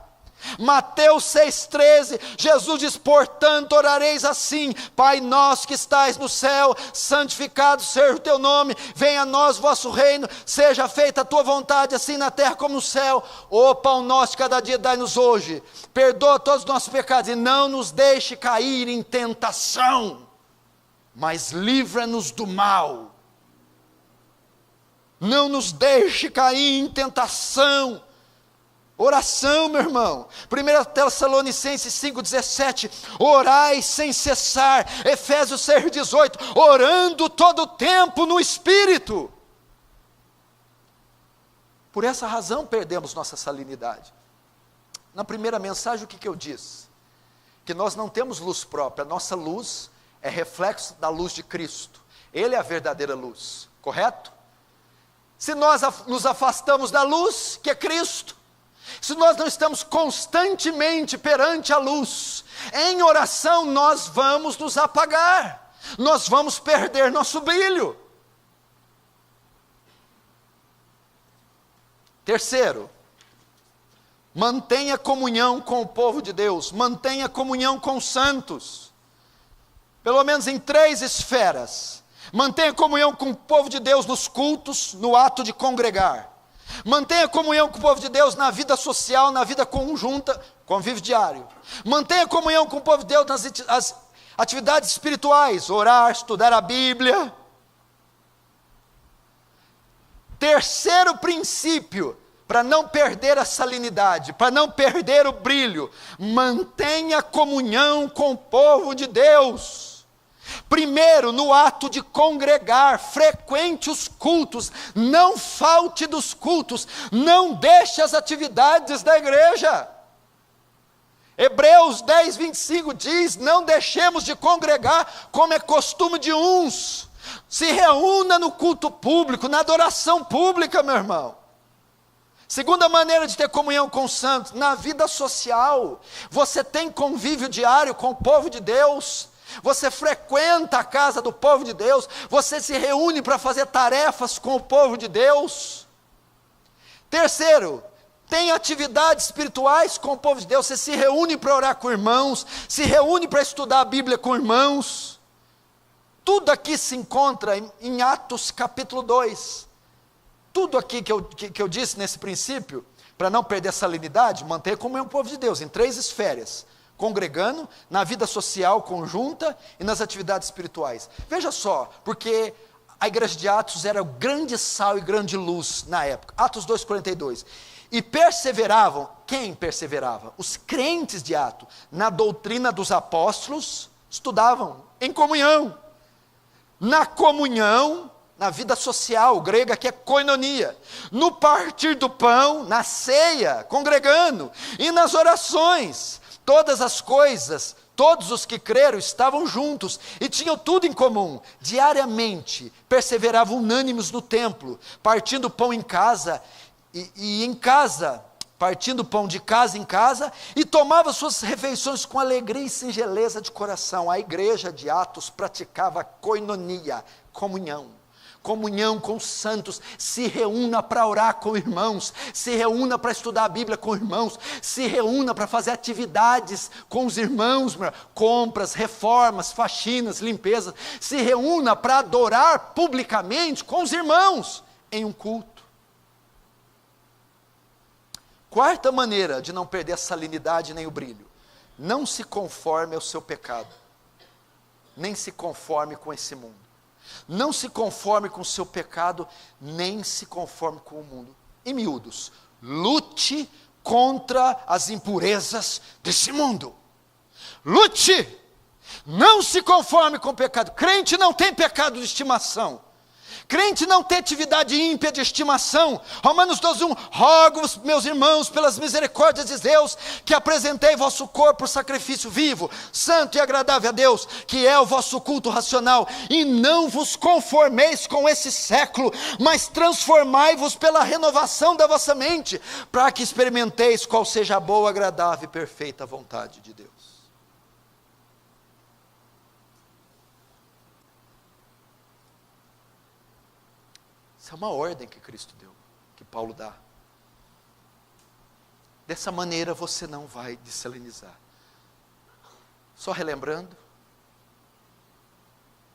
Mateus 6,13, Jesus diz: portanto orareis assim: Pai nosso que estais no céu, santificado seja o teu nome, venha a nós o vosso reino, seja feita a tua vontade, assim na terra como no céu. O pão nosso de cada dia dai-nos hoje, perdoa todos os nossos pecados, e não nos deixe cair em tentação, mas livra-nos do mal. Não nos deixe cair em tentação. Oração, meu irmão. 1 Tessalonicenses 5,17, orai sem cessar. Efésios 6,18, orando todo o tempo no Espírito. Por essa razão perdemos nossa salinidade. Na primeira mensagem, o que eu disse? Que nós não temos luz própria, nossa luz é reflexo da luz de Cristo. Ele é a verdadeira luz, correto? Se nós nos afastamos da luz, que é Cristo, se nós não estamos constantemente perante a luz, em oração nós vamos nos apagar, nós vamos perder nosso brilho. Terceiro, mantenha comunhão com o povo de Deus, mantenha comunhão com os santos, pelo menos em 3 esferas. Mantenha comunhão com o povo de Deus nos cultos, no ato de congregar. Mantenha comunhão com o povo de Deus na vida social, na vida conjunta, convívio diário. Mantenha comunhão com o povo de Deus nas atividades espirituais, orar, estudar a Bíblia. Terceiro princípio, para não perder a salinidade, para não perder o brilho, mantenha comunhão com o povo de Deus. Primeiro, no ato de congregar, frequente os cultos, não falte dos cultos, não deixe as atividades da igreja. Hebreus 10:25 diz: não deixemos de congregar como é costume de uns. Se reúna no culto público, na adoração pública, meu irmão. Segunda maneira de ter comunhão com os santos, na vida social. Você tem convívio diário com o povo de Deus. Você frequenta a casa do povo de Deus, você se reúne para fazer tarefas com o povo de Deus. Terceiro, tem atividades espirituais com o povo de Deus, você se reúne para orar com irmãos, se reúne para estudar a Bíblia com irmãos. Tudo aqui se encontra em Atos capítulo 2. Tudo aqui que eu disse nesse princípio, para não perder a salinidade, manter comunhão com o povo de Deus, em 3 esferas. Congregando, na vida social conjunta e nas atividades espirituais. Veja só, porque a igreja de Atos era o grande sal e grande luz na época. Atos 2:42. E perseveravam, quem perseverava? Os crentes de Atos, na doutrina dos apóstolos, estudavam em comunhão. Na comunhão, na vida social, grega que é koinonia. No partir do pão, na ceia, congregando. E nas orações. Todas as coisas, todos os que creram estavam juntos e tinham tudo em comum. Diariamente perseveravam unânimes no templo, partindo pão em casa e em casa, partindo pão de casa em casa, e tomavam suas refeições com alegria e singeleza de coração. A igreja de Atos praticava koinonia, comunhão. Comunhão com os santos, se reúna para orar com irmãos, se reúna para estudar a Bíblia com irmãos, se reúna para fazer atividades com os irmãos, compras, reformas, faxinas, limpezas, se reúna para adorar publicamente com os irmãos em um culto. Quarta maneira de não perder a salinidade nem o brilho, não se conforme ao seu pecado, nem se conforme com esse mundo. Não se conforme com o seu pecado, nem se conforme com o mundo. Em miúdos, lute contra as impurezas desse mundo. Lute! Não se conforme com o pecado. Crente não tem pecado de estimação. Crente não tem atividade ímpia de estimação. Romanos 12:1, rogo-vos, meus irmãos, pelas misericórdias de Deus, que apresentei vosso corpo por sacrifício vivo, santo e agradável a Deus, que é o vosso culto racional, e não vos conformeis com esse século, mas transformai-vos pela renovação da vossa mente, para que experimenteis qual seja a boa, agradável e perfeita vontade de Deus. Isso é uma ordem que Cristo deu, que Paulo dá. Dessa maneira você não vai desalinizar. Só relembrando,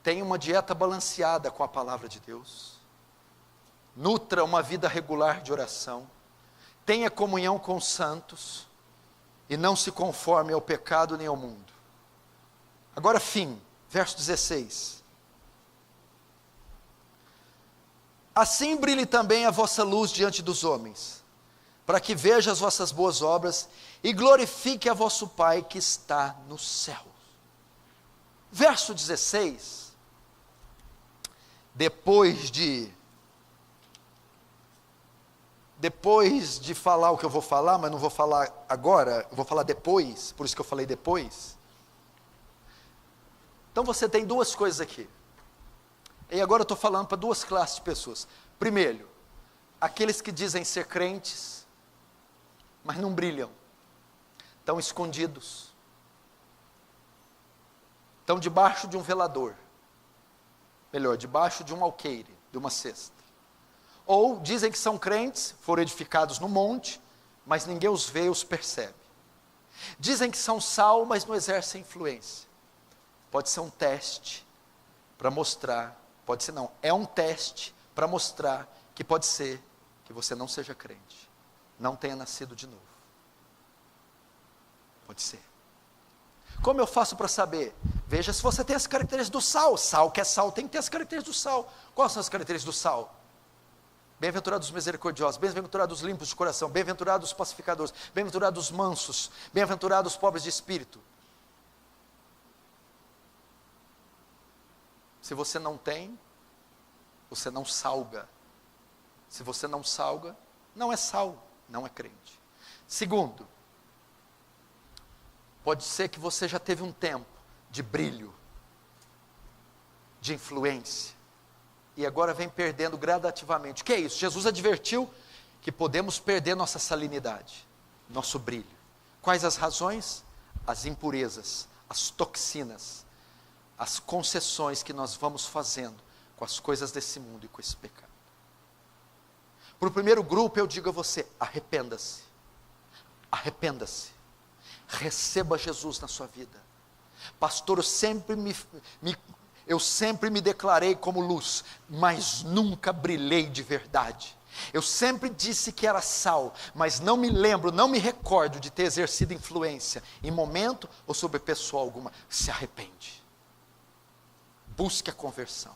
tenha uma dieta balanceada com a palavra de Deus, nutra uma vida regular de oração, tenha comunhão com os santos, e não se conforme ao pecado nem ao mundo. Agora fim, verso 16. Assim brilhe também a vossa luz diante dos homens, para que veja as vossas boas obras e glorifique a vosso Pai que está nos céus. Verso 16, depois de falar o que eu vou falar, mas não vou falar agora, eu vou falar depois, por isso que eu falei depois. Então você tem duas coisas aqui. E agora eu estou falando para duas classes de pessoas. Primeiro, aqueles que dizem ser crentes, mas não brilham, estão escondidos, estão debaixo de um velador, melhor, debaixo de um alqueire, de uma cesta. Ou dizem que são crentes, foram edificados no monte, mas ninguém os vê, os percebe. Dizem que são sal, mas não exercem influência. Pode ser um teste para mostrar, pode ser não, é um teste para mostrar que pode ser que você não seja crente, não tenha nascido de novo. Pode ser. Como eu faço para saber? Veja se você tem as características do sal. Sal que é sal tem que ter as características do sal. Quais são as características do sal? Bem-aventurados os misericordiosos, bem-aventurados os limpos de coração, bem-aventurados os pacificadores, bem-aventurados os mansos, bem-aventurados os pobres de espírito. Se você não tem, você não salga. Se você não salga, não é sal, não é crente. Segundo, pode ser que você já teve um tempo de brilho, de influência, e agora vem perdendo gradativamente. O que é isso? Jesus advertiu que podemos perder nossa salinidade, nosso brilho. Quais as razões? As impurezas, as toxinas, as concessões que nós vamos fazendo com as coisas desse mundo e com esse pecado. Para o primeiro grupo eu digo a você, arrependa-se, arrependa-se, receba Jesus na sua vida. Pastor, eu sempre me declarei como luz, mas nunca brilhei de verdade. Eu sempre disse que era sal, mas não me lembro, não me recordo de ter exercido influência em momento ou sobre pessoa alguma. Se arrepende, busque a conversão.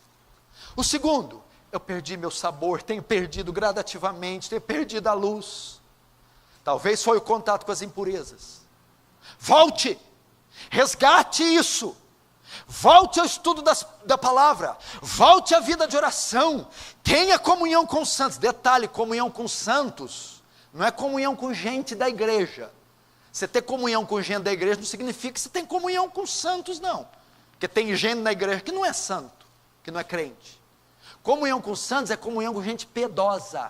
O segundo, eu perdi meu sabor, tenho perdido gradativamente, tenho perdido a luz. Talvez foi o contato com as impurezas. Volte, resgate isso. Volte ao estudo da palavra, volte à vida de oração, tenha comunhão com os santos. Detalhe, comunhão com os santos não é comunhão com gente da igreja. Você ter comunhão com gente da igreja não significa que você tem comunhão com os santos, não. Porque tem gente na igreja que não é santo, que não é crente. Comunhão com os santos é comunhão com gente piedosa.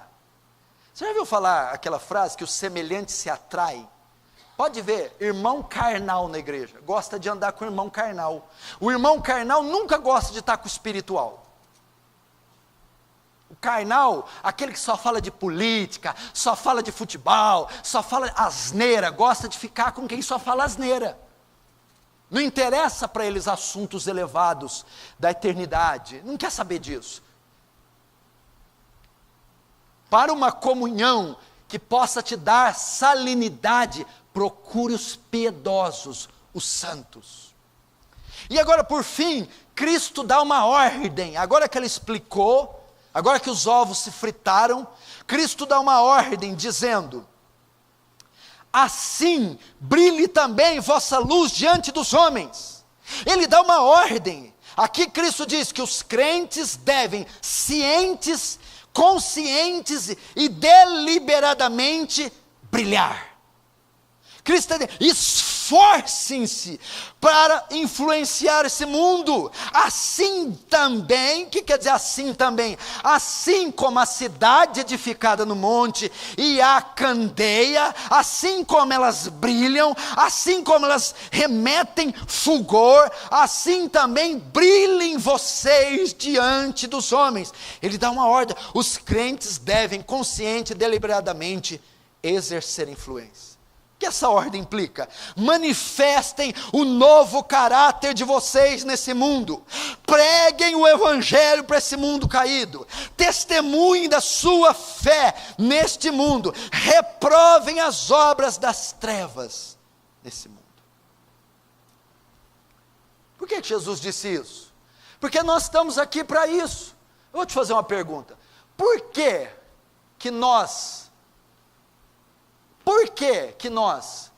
Você já ouviu falar aquela frase que o semelhante se atrai? Pode ver, irmão carnal na igreja, gosta de andar com o irmão carnal. O irmão carnal nunca gosta de estar com o espiritual. O carnal, aquele que só fala de política, só fala de futebol, só fala asneira, gosta de ficar com quem só fala asneira. Não interessa para eles assuntos elevados da eternidade, não quer saber disso. Para uma comunhão que possa te dar salinidade, procure os piedosos, os santos. E agora, por fim, Cristo dá uma ordem. Agora que ele explicou, agora que os ovos se fritaram, Cristo dá uma ordem dizendo: assim brilhe também vossa luz diante dos homens. Ele dá uma ordem. Aqui Cristo diz que os crentes devem, cientes, conscientes e deliberadamente brilhar. Cristo está dizendo, esforcem-se para influenciar esse mundo. Assim também, o que quer dizer assim também? Assim como a cidade edificada no monte e a candeia, assim como elas brilham, assim como elas remetem fulgor, assim também brilhem vocês diante dos homens. Ele dá uma ordem, os crentes devem consciente e deliberadamente exercer influência. O que essa ordem implica? Manifestem o novo caráter de vocês nesse mundo, preguem o evangelho para esse mundo caído, testemunhem da sua fé neste mundo, reprovem as obras das trevas nesse mundo. Por que Jesus disse isso? Porque nós estamos aqui para isso. Eu vou te fazer uma pergunta, por que nós,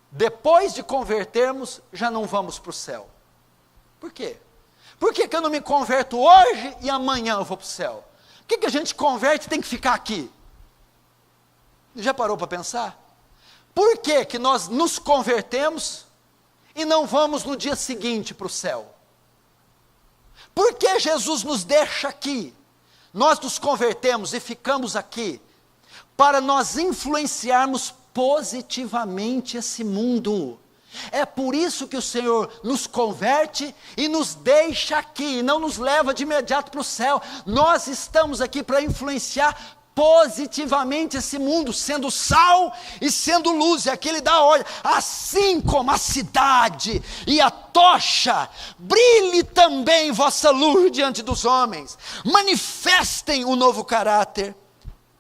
depois de convertermos, já não vamos para o céu? Por quê? Por que eu não me converto hoje e amanhã eu vou para o céu? Por que a gente converte e tem que ficar aqui? Já parou para pensar? Por que nós nos convertemos e não vamos no dia seguinte para o céu? Por que Jesus nos deixa aqui? Nós nos convertemos e ficamos aqui para nós influenciarmos positivamente esse mundo. É por isso que o Senhor nos converte e nos deixa aqui, e não nos leva de imediato para o céu. Nós estamos aqui para influenciar positivamente esse mundo, sendo sal e sendo luz. E aqui ele dá a ordem, assim como a cidade e a tocha, brilhe também vossa luz diante dos homens, manifestem o novo caráter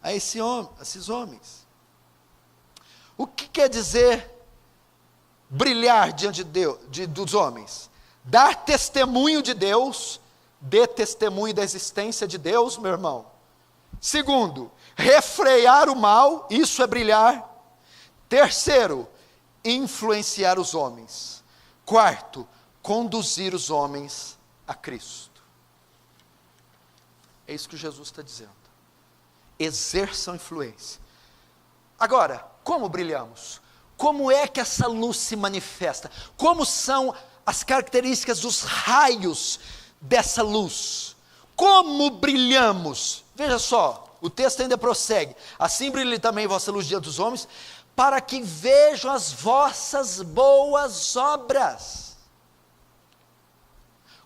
a esses homens. O que quer dizer brilhar diante de Deus, dos homens? Dar testemunho de Deus, dê testemunho da existência de Deus, meu irmão. Segundo, refrear o mal, isso é brilhar. Terceiro, influenciar os homens. Quarto, conduzir os homens a Cristo. É isso que Jesus está dizendo. Exerçam influência. Agora, como brilhamos? Como é que essa luz se manifesta? Como são as características dos raios dessa luz? Como brilhamos? Veja só, o texto ainda prossegue. Assim brilhe também vossa luz diante dos homens, para que vejam as vossas boas obras.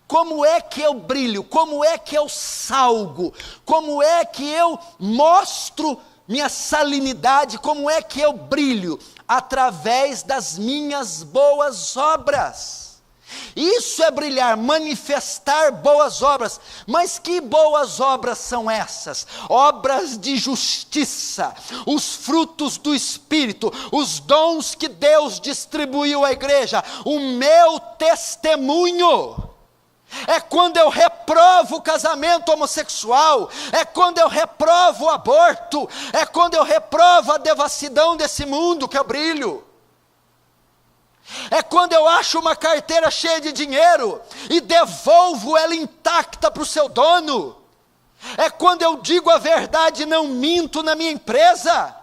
Como é que eu brilho? Como é que eu salgo? Como é que eu mostro minha salinidade? Como é que eu brilho? Através das minhas boas obras. Isso é brilhar, manifestar boas obras. Mas que boas obras são essas? Obras de justiça, os frutos do Espírito, os dons que Deus distribuiu à igreja, o meu testemunho. É quando eu reprovo o casamento homossexual, é quando eu reprovo o aborto, é quando eu reprovo a devassidão desse mundo que eu brilho. É quando eu acho uma carteira cheia de dinheiro e devolvo ela intacta para o seu dono. É quando eu digo a verdade e não minto na minha empresa.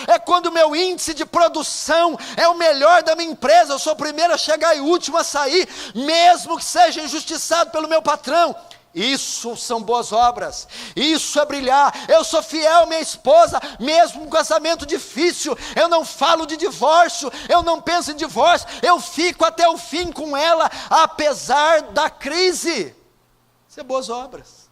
É quando o meu índice de produção é o melhor da minha empresa, eu sou o primeiro a chegar e o último a sair, mesmo que seja injustiçado pelo meu patrão. Isso são boas obras, isso é brilhar. Eu sou fiel à minha esposa, mesmo com um casamento difícil, eu não falo de divórcio, eu não penso em divórcio, eu fico até o fim com ela, apesar da crise. Isso é boas obras.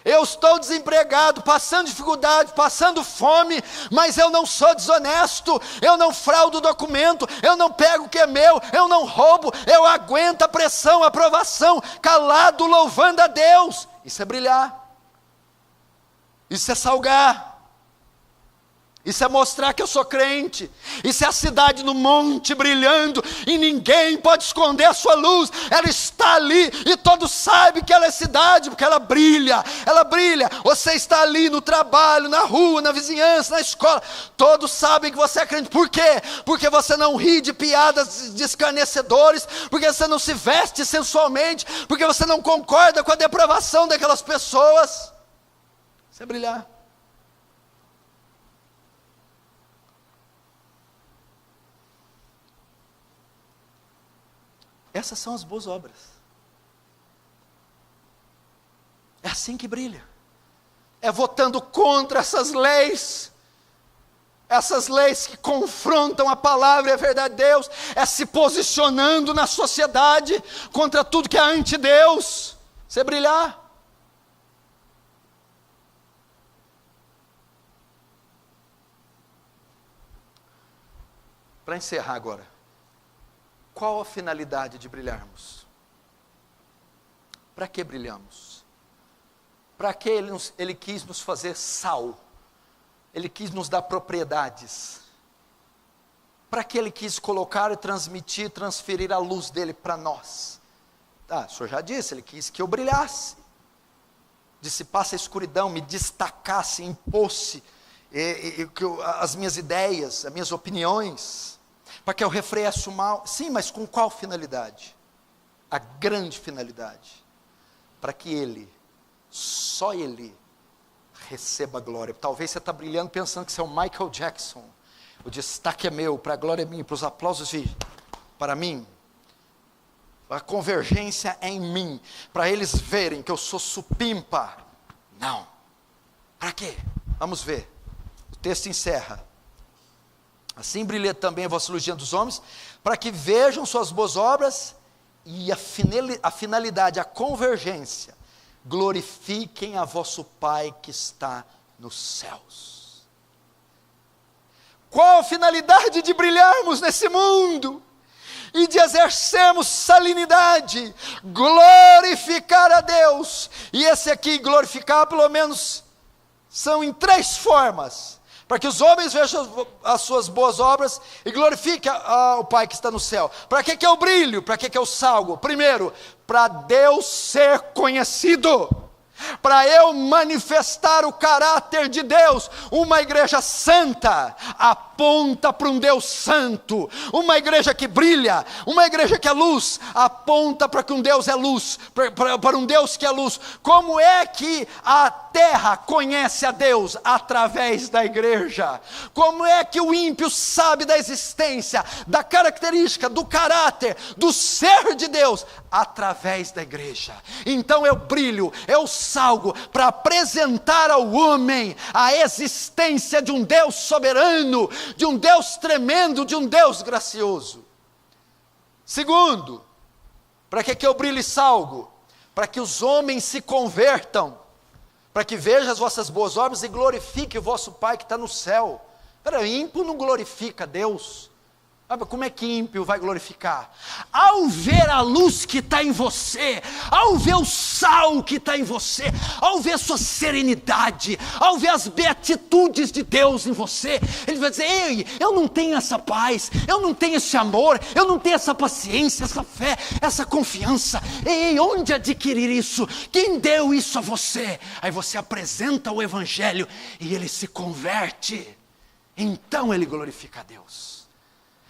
Eu estou desempregado, passando dificuldade, passando fome, mas eu não sou desonesto, eu não fraudo o documento, eu não pego o que é meu, eu não roubo, eu aguento a pressão, a provação, calado, louvando a Deus. Isso é brilhar, isso é salgar. Isso é mostrar que eu sou crente. Isso é a cidade no monte brilhando, e ninguém pode esconder a sua luz. Ela está ali, e todos sabem que ela é cidade, porque ela brilha, ela brilha. Você está ali no trabalho, na rua, na vizinhança, na escola, todos sabem que você é crente. Por quê? Porque você não ri de piadas de escarnecedores, porque você não se veste sensualmente, porque você não concorda com a depravação daquelas pessoas. Você brilhar. Essas são as boas obras. É assim que brilha. É votando contra essas leis que confrontam a palavra e a verdade de Deus. É se posicionando na sociedade contra tudo que é anti-Deus. Você brilhar. Para encerrar agora. Qual a finalidade de brilharmos? Para que brilhamos? Para que ele quis nos fazer sal? Ele quis nos dar propriedades? Para que Ele quis colocar e transmitir, transferir a luz dEle para nós? O Senhor já disse, Ele quis que eu brilhasse, dissipasse a escuridão, me destacasse, impôsse as minhas ideias, as minhas opiniões, para que eu refreasse o mal. Sim, mas com qual finalidade? A grande finalidade, para que Ele, só Ele, receba a glória. Talvez você está brilhando pensando que você é o Michael Jackson, o destaque é meu, para a glória é minha, para os aplausos vir para mim, a convergência é em mim, para eles verem que eu sou supimpa. Não. Para quê? Vamos ver. O texto encerra: assim brilhe também a vossa luz diante dos homens, para que vejam suas boas obras, e a finalidade, a convergência, glorifiquem a vosso Pai que está nos céus. Qual a finalidade de brilharmos nesse mundo? E de exercermos salinidade, glorificar a Deus. E esse aqui, glorificar, pelo menos, são em 3 formas. Para que os homens vejam as suas boas obras e glorifiquem o Pai que está no céu. Para que é o brilho? Para que é o salgo? Primeiro, para Deus ser conhecido. Para eu manifestar o caráter de Deus. Uma igreja santa aponta para um Deus santo. Uma igreja que brilha, uma igreja que é luz, aponta para que um Deus é luz, para um Deus que é luz. Como é que a terra conhece a Deus? Através da igreja. Como é que o ímpio sabe da existência, da característica, do caráter, do ser de Deus? Através da igreja. Então eu brilho, eu salgo para apresentar ao homem a existência de um Deus soberano, de um Deus tremendo, de um Deus gracioso. Segundo, para que eu brilhe e salgo? Para que os homens se convertam, para que vejam as vossas boas obras e glorifique o vosso Pai que está no céu. Ímpio não glorifica Deus. Como é que ímpio vai glorificar? Ao ver a luz que está em você, ao ver o sal que está em você, ao ver a sua serenidade, ao ver as beatitudes de Deus em você, ele vai dizer: ei, eu não tenho essa paz, eu não tenho esse amor, eu não tenho essa paciência, essa fé, essa confiança. Ei, onde adquirir isso? Quem deu isso a você? Aí você apresenta o Evangelho e ele se converte. Então ele glorifica a Deus.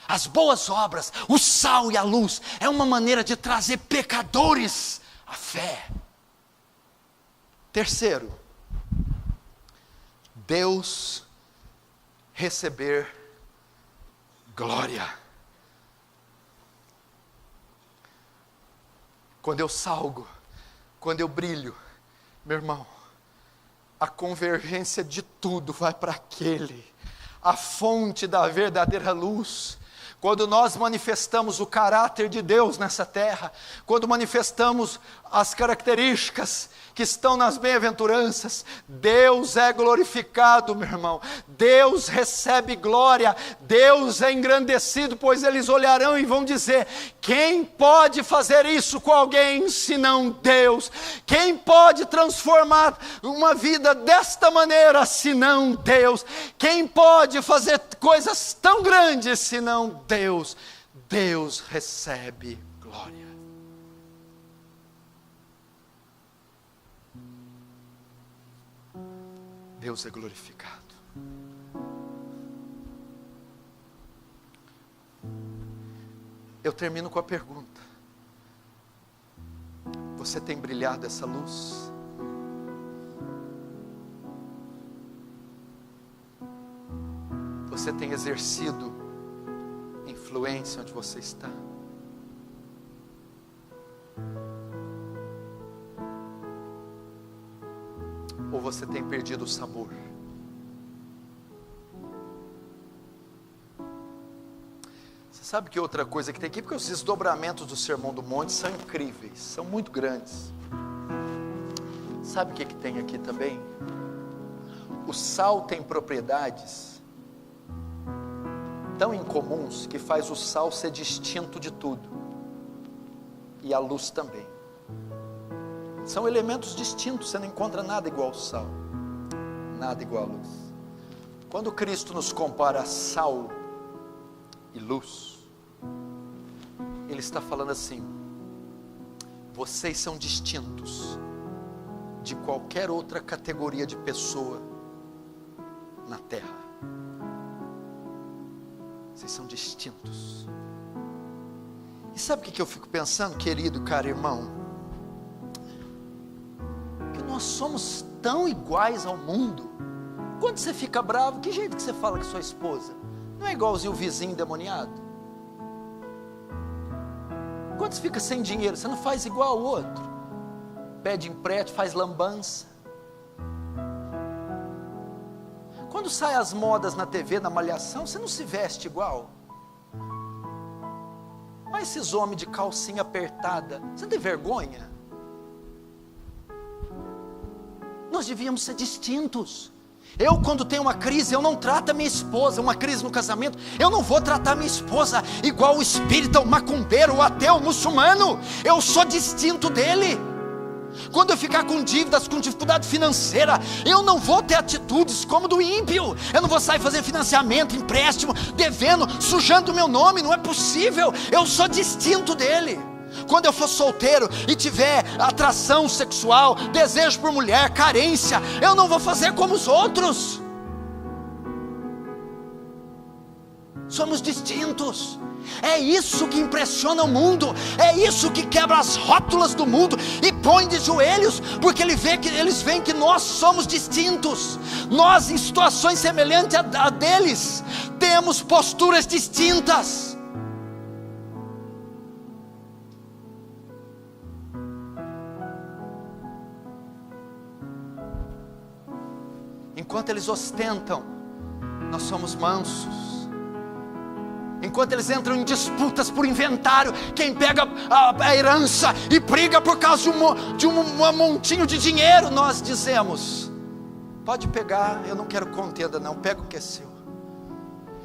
As boas obras, o sal e a luz, é uma maneira de trazer pecadores à fé. Terceiro, Deus receber glória. Quando eu salgo, quando eu brilho, meu irmão, a convergência de tudo vai para aquele, a fonte da verdadeira luz. Quando nós manifestamos o caráter de Deus nessa terra, quando manifestamos as características que estão nas bem-aventuranças, Deus é glorificado, meu irmão. Deus recebe glória, Deus é engrandecido, pois eles olharão e vão dizer: quem pode fazer isso com alguém senão Deus? Quem pode transformar uma vida desta maneira senão Deus? Quem pode fazer coisas tão grandes senão Deus? Deus recebe glória. Deus é glorificado. Eu termino com a pergunta: você tem brilhado essa luz? Você tem exercido influência onde você está? Ou você tem perdido o sabor? Você sabe que outra coisa que tem aqui, porque os desdobramentos do Sermão do Monte são incríveis, são muito grandes. Sabe o que tem aqui também? O sal tem propriedades tão incomuns que faz o sal ser distinto de tudo, e a luz também. São elementos distintos, você não encontra nada igual ao sal, nada igual à luz. Quando Cristo nos compara a sal e luz, Ele está falando assim: vocês são distintos de qualquer outra categoria de pessoa na terra. Vocês são distintos. E sabe o que eu fico pensando, querido, caro irmão? Nós somos tão iguais ao mundo. Quando você fica bravo, que jeito que você fala com sua esposa? Não é igualzinho o vizinho endemoniado? Quando você fica sem dinheiro, você não faz igual ao outro? Pede empréstimo, faz lambança. Quando saem as modas na TV, na malhação, você não se veste igual? Mas esses homens de calcinha apertada, você não tem vergonha? Nós devíamos ser distintos. Eu, quando tenho uma crise, eu não trato a minha esposa, uma crise no casamento, eu não vou tratar a minha esposa igual o espírita, o macumbeiro, o ateu, o muçulmano. Eu sou distinto dele. Quando eu ficar com dívidas, com dificuldade financeira, eu não vou ter atitudes como do ímpio. Eu não vou sair fazendo financiamento, empréstimo, devendo, sujando o meu nome. Não é possível. Eu sou distinto dele. Quando eu for solteiro e tiver atração sexual, desejo por mulher, carência, eu não vou fazer como os outros. Somos distintos. É isso que impressiona o mundo. É isso que quebra as rótulas do mundo e põe de joelhos, porque eles veem que nós somos distintos. Nós, em situações semelhantes a deles, temos posturas distintas. Enquanto eles ostentam, nós somos mansos. Enquanto eles entram em disputas por inventário, quem pega a herança e briga por causa de um montinho de dinheiro, nós dizemos: pode pegar, eu não quero contenda não, pega o que é seu.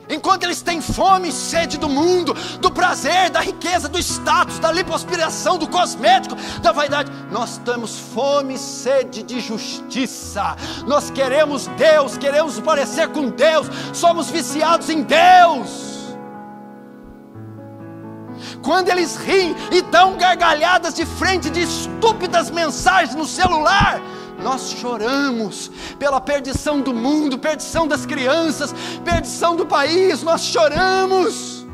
Enquanto eles têm fome e sede do mundo, do prazer, da riqueza, do status, da lipoaspiração, do cosmético, da vaidade, nós temos fome e sede de justiça. Nós queremos Deus, queremos parecer com Deus, somos viciados em Deus. Quando eles riem e dão gargalhadas de frente de estúpidas mensagens no celular, nós choramos pela perdição do mundo, perdição das crianças, perdição do país, nós choramos.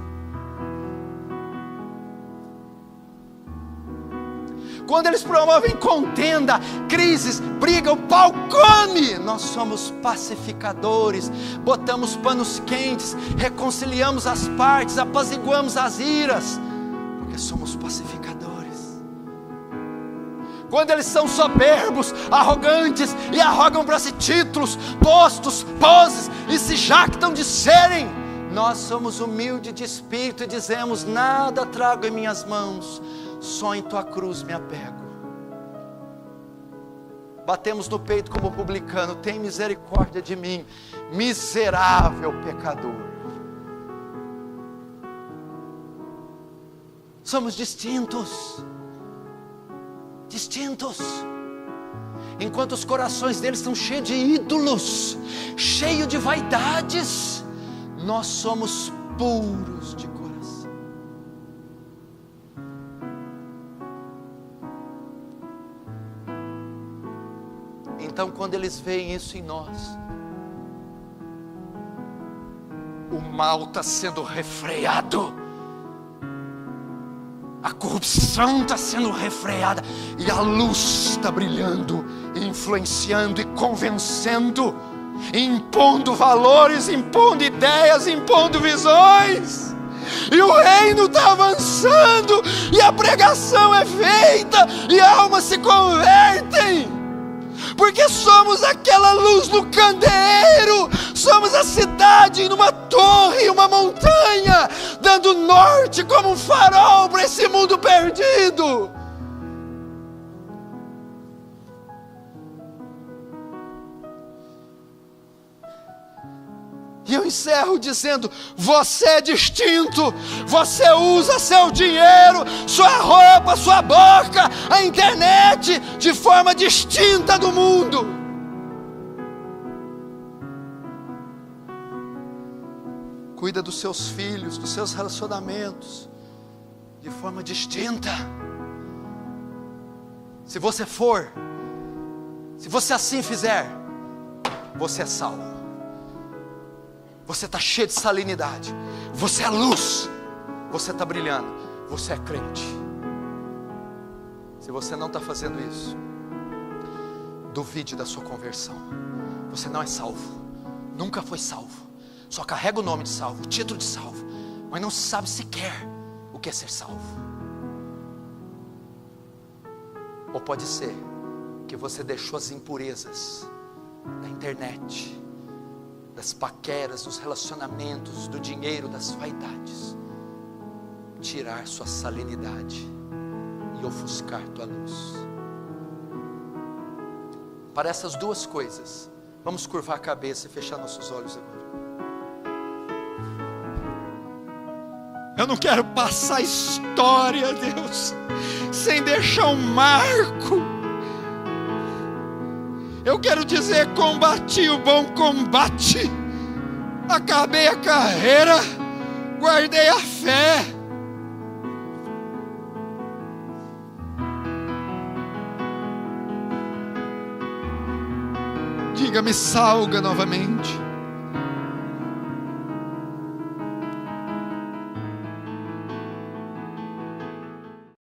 Quando eles promovem contenda, crises, briga, o pau come, nós somos pacificadores, botamos panos quentes, reconciliamos as partes, apaziguamos as iras, porque somos pacificadores. Quando eles são soberbos, arrogantes e arrogam para si títulos, postos, poses e se jactam de serem, Nós somos humildes de espírito e dizemos: nada trago em minhas mãos, só em tua cruz me apego. Batemos no peito como publicano: tem misericórdia de mim, miserável pecador. Somos distintos. Enquanto os corações deles estão cheios de ídolos, cheios de vaidades, nós somos puros de coração. Então, quando eles veem isso em nós, o mal está sendo refreado, a corrupção está sendo refreada, e a luz está brilhando, influenciando e convencendo, impondo valores, impondo ideias, impondo visões, e o reino está avançando, e a pregação é feita, e almas se convertem, porque somos aquela luz no candeeiro, somos a cidade numa torre, uma montanha, dando norte como um farol para esse mundo perdido. E eu encerro dizendo: você é distinto, você usa seu dinheiro, sua roupa, sua boca, a internet de forma distinta do mundo. Cuida dos seus filhos, dos seus relacionamentos de forma distinta. Se você assim fizer, você é salvo. Você está cheio de salinidade, você é luz, você está brilhando, você é crente. Se você não está fazendo isso, duvide da sua conversão. Você não é salvo, nunca foi salvo, só carrega o nome de salvo, o título de salvo, mas não sabe sequer o que é ser salvo. Ou pode ser que você deixou as impurezas da internet, das paqueras, dos relacionamentos, do dinheiro, das vaidades, tirar sua salinidade e ofuscar tua luz. Para essas duas coisas, vamos curvar a cabeça e fechar nossos olhos agora. Eu não quero passar a história, Deus, sem deixar um marco. Eu quero dizer: combati o bom combate, acabei a carreira, guardei a fé. Diga: me salga novamente.